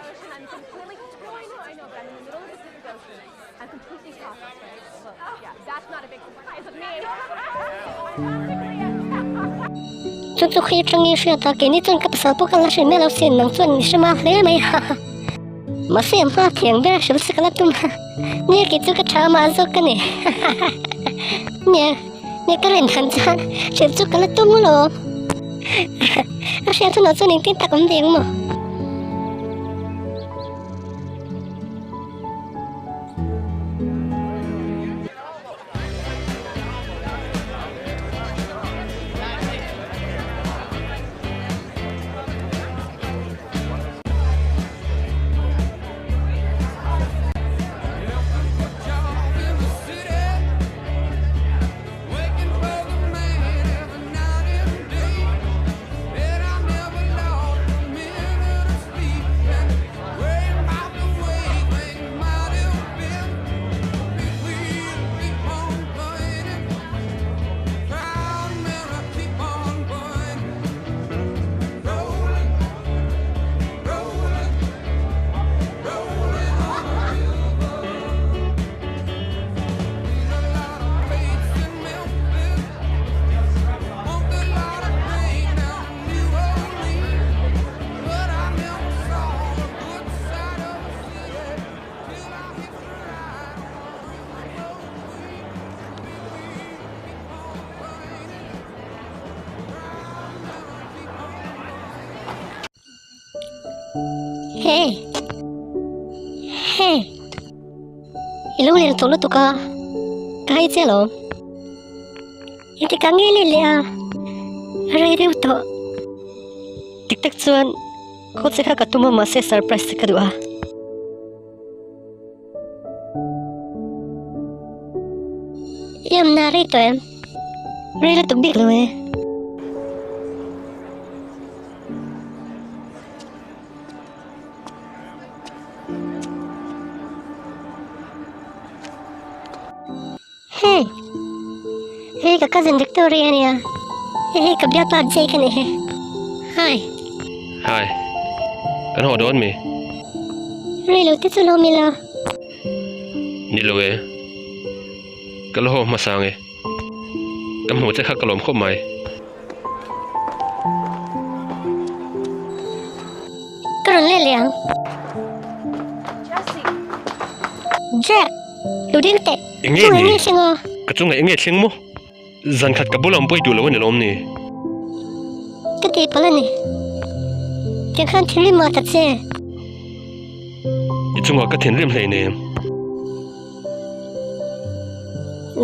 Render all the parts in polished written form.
ocean. I'm completely. No, I know, but I'm in the middle of the Pacific Ocean. I'm completely topless, right? So, yeah, that's not a big surprise with me. Chun chu khi changi shi ta ke ni chun ka pasal po kala shi melo sin nang chun ni shima hle mai ha ma sem ha thiang be shi se kala tum ni ki chu ka tha ma zo ka ni ni ka len han cha shi chu kala tum lo a shi tu no chu ning tin ta kom ding mo Hey, hey, ilu ni tolu tu ka, kahit selo, hindi ka ngili a, aray rin to. Tiktak chuan, kung sika ka tumama sa surprise ka dua. Yam narito rila tu biglo Hey, hey ka cousin Victoria niya. Hey ka biya pa Jake ni he. Hi. Hi. Kan ho don mi. Rilo ti chulo mila. Niloe. Kalo masange. Kam ho che kha kalom khom mai. Karon le liang. Jesse. Jack. Ludin te. Inge ni. Singo. Kachunga inge thing mo. Zan khat ka bulam poi tu lo ni lom ni. Kati pala ni. Jangan thili ma ta che. Ichunga ka thin rim hlei ne.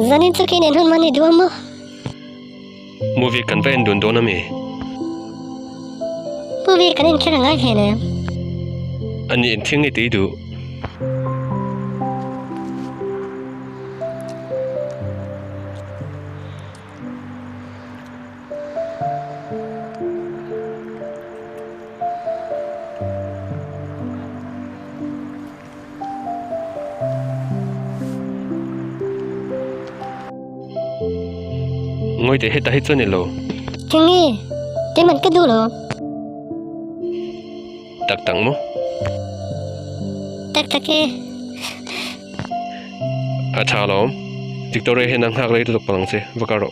Zanin chu kin hun mani duam mo. Movie kan ven don don mi. Puvi kanin kira ngai he ne. Ani in thing ni ti du. Ngoi te heta hit chani lo. Changi. Te man ka du lo. Tak tang mo. Tak take. Acha lo. Victoria he nang hak rei tu palang se vakaro.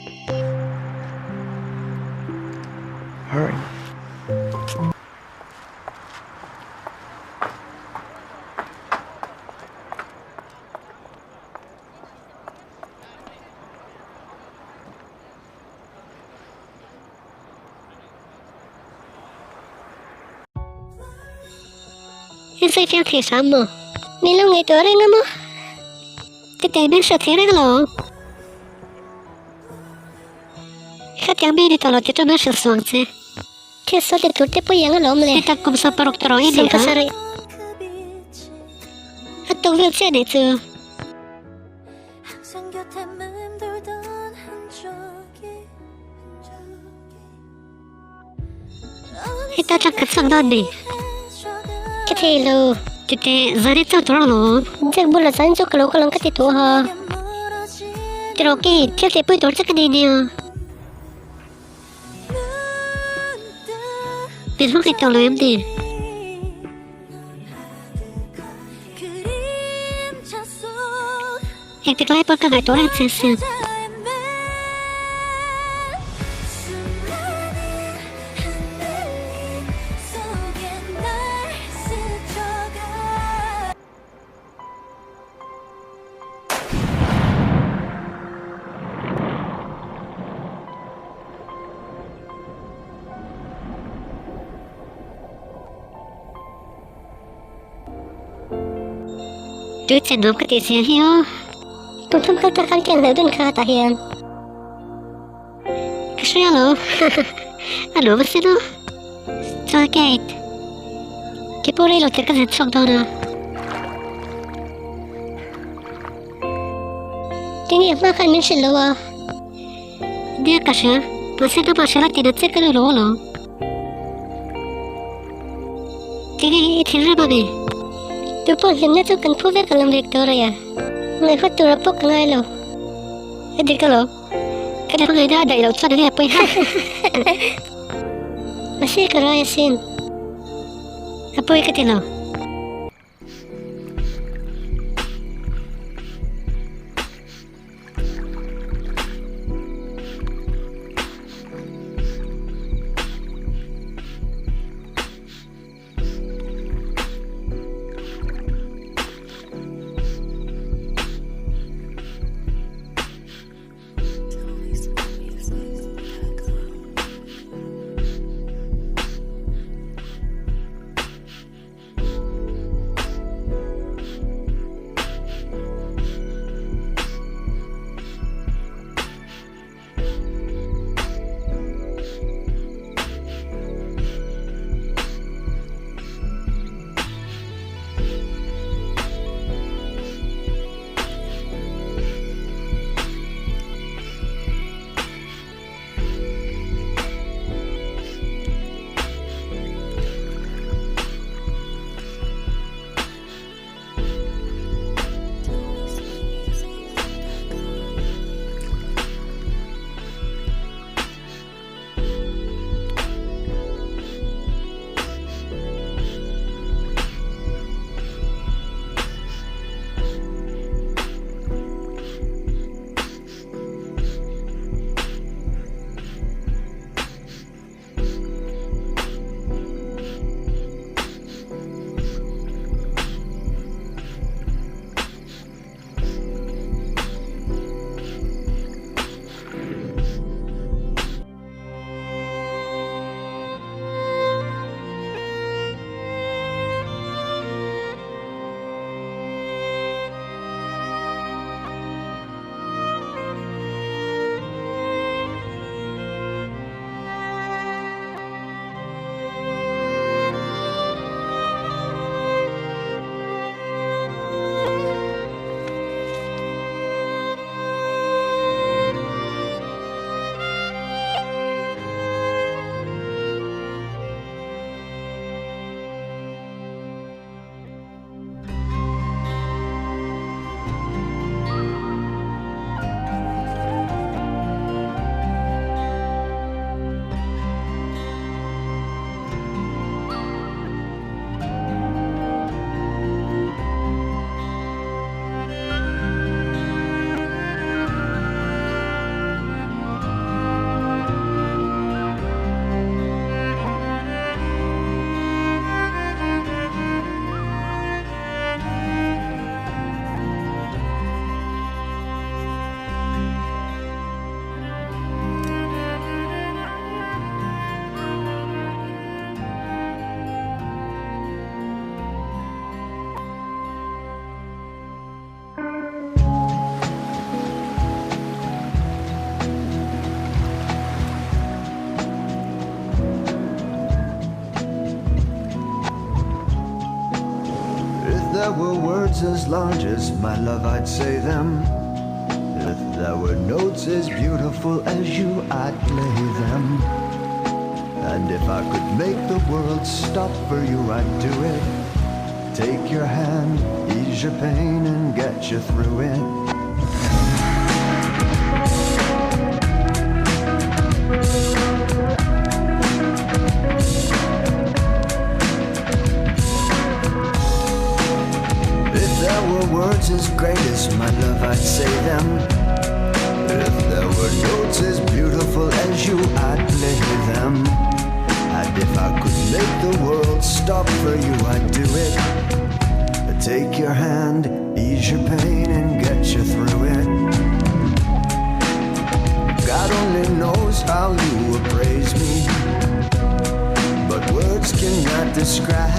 Hurry. Sai theo thì sao mà Ni lo ngày tới đây ngắm á Cái tay bên sợ thế đấy lo Khát yang bi đi tao lo thì cho nó sợ soang chứ Thế sao thì tụt tiếp bây giờ nó lộn lên Ta cũng sao parok tao rồi đi hả Hãy tao việc chơi này chứ Hãy tao chắc cắt sang đó đi Cái thế lo Thì thế giờ đi tao tao lo Chắc bố là sáng cho cái lỗ cái lông cái thế tụi ha Thì rồi cái Thế thế bữa tối chắc cái này nè Biết lúc cái tao lo em đi riktigt glad på att 또 렌스스. 도대체 누가 되세요? Tungtong kaltakan ka na dun katahiyan. Kasi ano? Ano ba sino? Sa gate. Kipuri lo tirka sa tsok daw na. Tingi makan min silawa. Dia kasya. Masina pa siya tinatsir ka lolo. Tingi itinra ba ni? Tupo himna to kan puve kalam Victoria. May fatura po ka nga lo. Edi ka lo. Kada pa nga inada ilaw sa nga po yan. Masih ka raya sin. Apoy ka tilo. there were words as large as my love, I'd say them. If there were notes as beautiful as you, I'd play them. And if I could make the world stop for you, I'd do it. Take your hand, ease your pain, and get you through it. were words as great as my love, I'd say them. If there were notes as beautiful as you, I'd play them. And if I could make the world stop for you, I'd do it. Take your hand, ease your pain, and get you through it. God only knows how you appraise me, but words cannot describe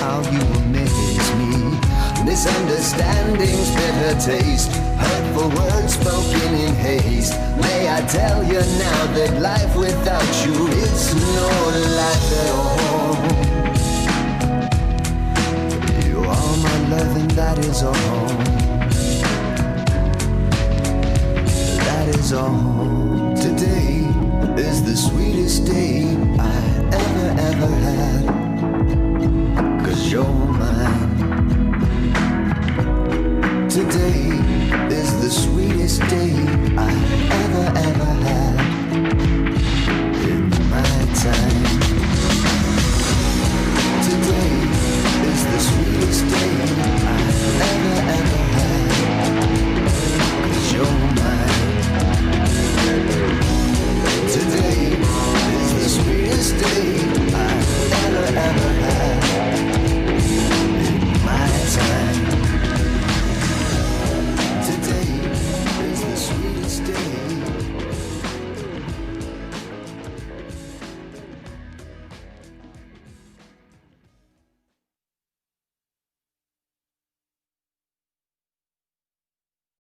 how you amaze me. Misunderstandings, bitter taste, hurtful words spoken in haste. May I tell you now that life without you is no life at all.